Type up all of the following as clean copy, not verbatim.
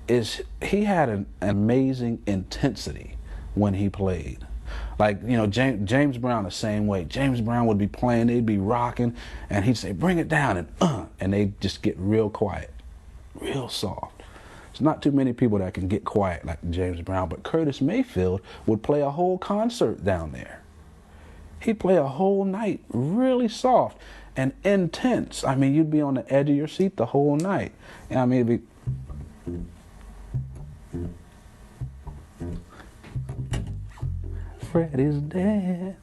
is he had an amazing intensity when he played. Like, you know, James Brown the same way. James Brown would be playing, they'd be rocking, and he'd say, bring it down, and they'd just get real quiet, real soft. There's not too many people that can get quiet like James Brown, but Curtis Mayfield would play a whole concert down there. He'd play a whole night really soft and intense. I mean, you'd be on the edge of your seat the whole night. And I mean, it'd be... Freddy's dead,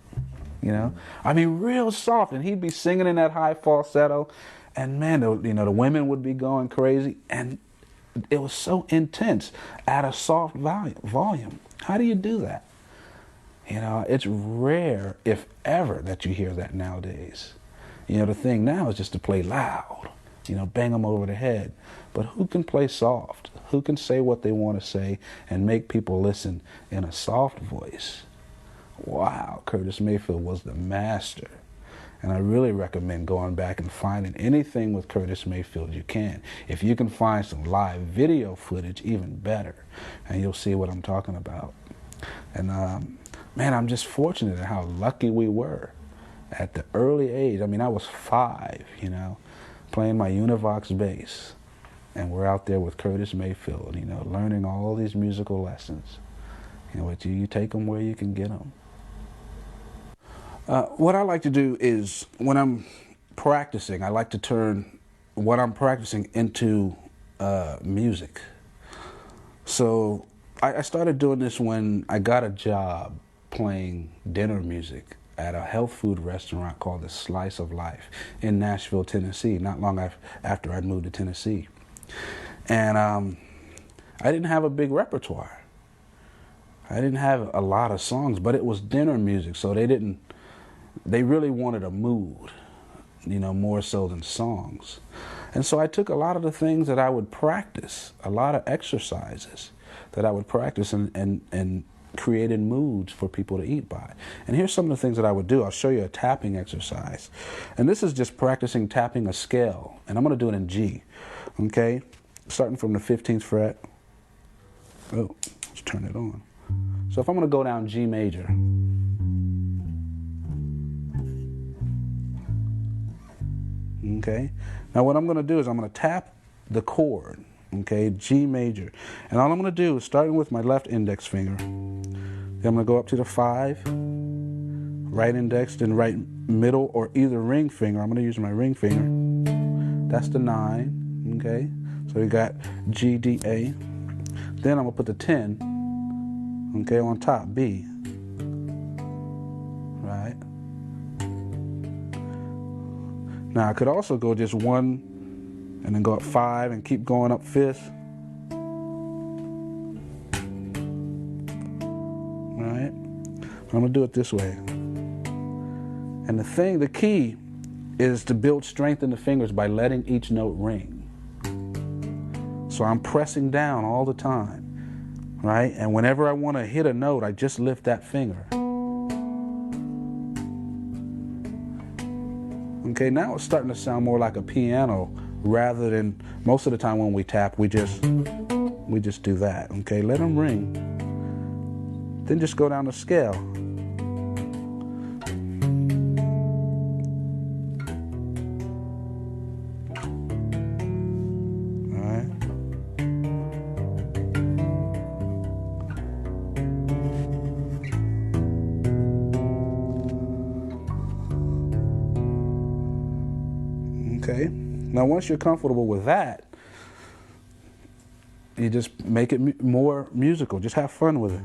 you know. I mean, real soft, and he'd be singing in that high falsetto, and man, you know, the women would be going crazy, and it was so intense at a soft volume. How do you do that? You know, it's rare, if ever, that you hear that nowadays. You know, the thing now is just to play loud, you know, bang them over the head. But who can play soft? Who can say what they want to say and make people listen in a soft voice? Wow, Curtis Mayfield was the master. And I really recommend going back and finding anything with Curtis Mayfield you can. If you can find some live video footage, even better. And you'll see what I'm talking about. And man, I'm just fortunate at how lucky we were at the early age. I mean, I was 5, you know, playing my Univox bass. And we're out there with Curtis Mayfield, you know, learning all these musical lessons. You know, you take them where you can get them. What I like to do is, when I'm practicing, I like to turn what I'm practicing into music. So I started doing this when I got a job playing dinner music at a health food restaurant called the Slice of Life in Nashville, Tennessee, not long after I'd moved to Tennessee. And I didn't have a big repertoire. I didn't have a lot of songs, but it was dinner music, so they really wanted a mood, you know, more so than songs. And so I took a lot of the things that I would practice, a lot of exercises that I would practice and created moods for people to eat by. And here's some of the things that I would do. I'll show you a tapping exercise. And this is just practicing tapping a scale. And I'm going to do it in G, okay? Starting from the 15th fret. Oh, let's turn it on. So if I'm going to go down G major, okay? Now what I'm going to do is I'm going to tap the chord, okay, G major. And all I'm going to do is, starting with my left index finger, then I'm going to go up to the 5, right index, then right middle or either ring finger. I'm going to use my ring finger. That's the 9, okay? So we got G, D, A. Then I'm going to put the 10, okay, on top, B, right? Now I could also go just 1 and then go up 5 and keep going up 5th. Right? I'm going to do it this way. And the key is to build strength in the fingers by letting each note ring. So I'm pressing down all the time, right? And whenever I want to hit a note, I just lift that finger. Okay, now it's starting to sound more like a piano rather than, most of the time when we tap, we just do that. Okay, let them ring. Then just go down the scale. All right. Okay. Now, once you're comfortable with that, you just make it more musical. Just have fun with it.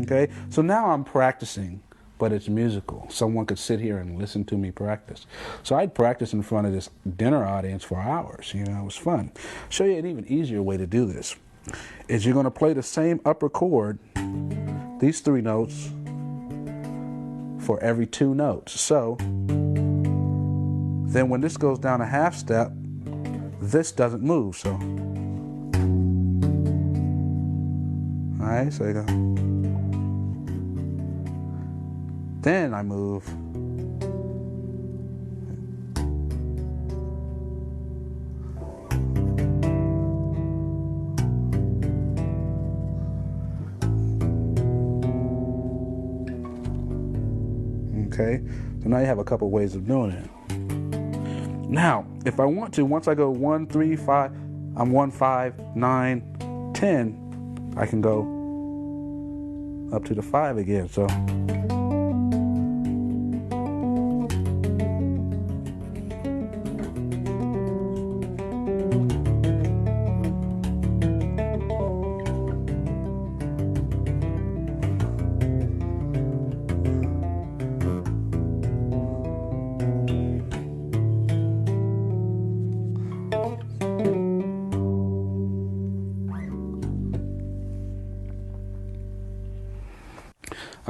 Okay, so now I'm practicing, but it's musical. Someone could sit here and listen to me practice. So I'd practice in front of this dinner audience for hours. You know, it was fun. Show you an even easier way to do this. Is you're going to play the same upper chord, these 3 notes, for every 2 notes. So then when this goes down a half step, this doesn't move. So, all right, so you go. Then I move. Okay, so now you have a couple ways of doing it. Now, if I want to, once I go 1, 3, 5, I'm 1, 5, 9, 10, I can go up to the 5 again. So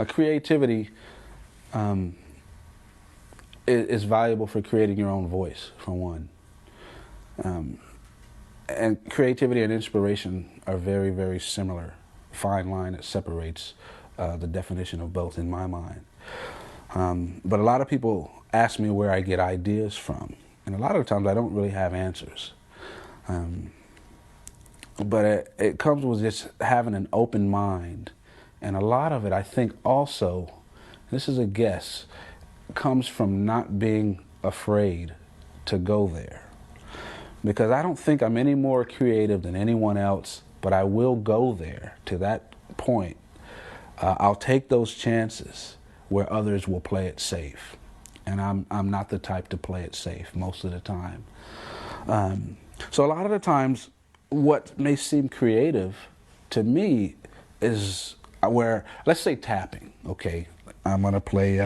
creativity is valuable for creating your own voice, for one. And creativity and inspiration are very, very similar. Fine line that separates the definition of both in my mind. But a lot of people ask me where I get ideas from. And a lot of times I don't really have answers. But it comes with just having an open mind. And a lot of it, I think also, this is a guess, comes from not being afraid to go there. Because I don't think I'm any more creative than anyone else, but I will go there to that point. I'll take those chances where others will play it safe. And I'm not the type to play it safe most of the time. So a lot of the times, what may seem creative to me is where, let's say tapping, okay? I'm gonna play,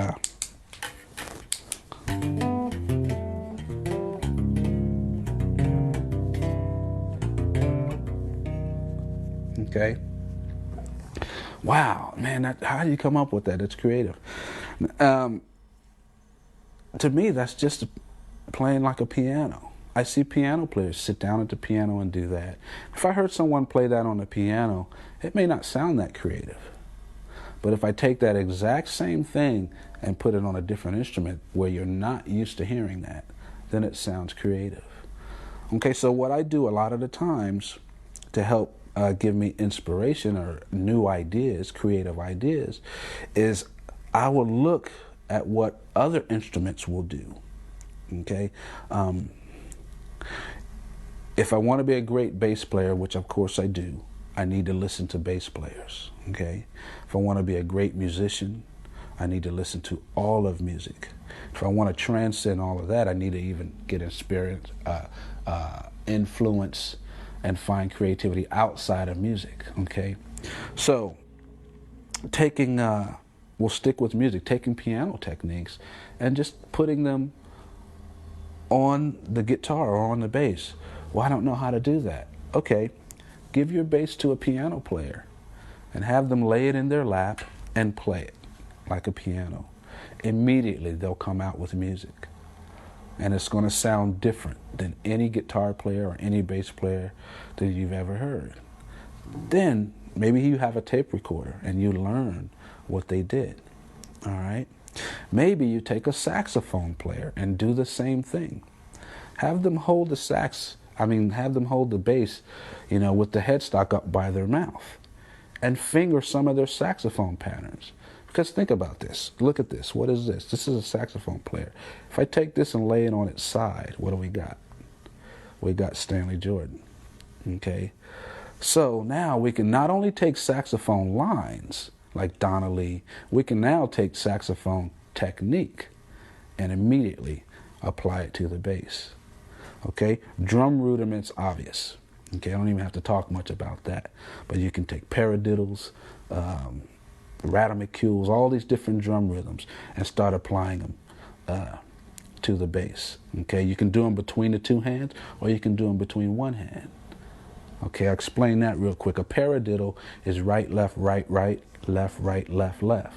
okay? Wow, man, how do you come up with that? It's creative. To me, that's just playing like a piano. I see piano players sit down at the piano and do that. If I heard someone play that on the piano, it may not sound that creative. But if I take that exact same thing and put it on a different instrument where you're not used to hearing that, then it sounds creative. Okay, so what I do a lot of the times to help give me inspiration or new ideas, creative ideas, is I will look at what other instruments will do. Okay? If I want to be a great bass player, which of course I do, I need to listen to bass players, okay? If I want to be a great musician, I need to listen to all of music. If I want to transcend all of that, I need to even get experience, influence, and find creativity outside of music, okay? So, we'll stick with music, taking piano techniques and just putting them on the guitar or on the bass. Well, I don't know how to do that. Okay, give your bass to a piano player and have them lay it in their lap and play it like a piano. Immediately they'll come out with music. And it's going to sound different than any guitar player or any bass player that you've ever heard. Then maybe you have a tape recorder and you learn what they did. All right? Maybe you take a saxophone player and do the same thing. Have them hold have them hold the bass, with the headstock up by their mouth and finger some of their saxophone patterns. Because think about this. Look at this. What is this? This is a saxophone player. If I take this and lay it on its side, what do we got? We got Stanley Jordan. Okay? So now we can not only take saxophone lines like Donna Lee, we can now take saxophone technique and immediately apply it to the bass. Okay? Drum rudiments, obvious. Okay, I don't even have to talk much about that. But you can take paradiddles, ratomacules, all these different drum rhythms and start applying them to the bass. Okay, you can do them between the two hands or you can do them between one hand. Okay, I'll explain that real quick. A paradiddle is right, left, left, left.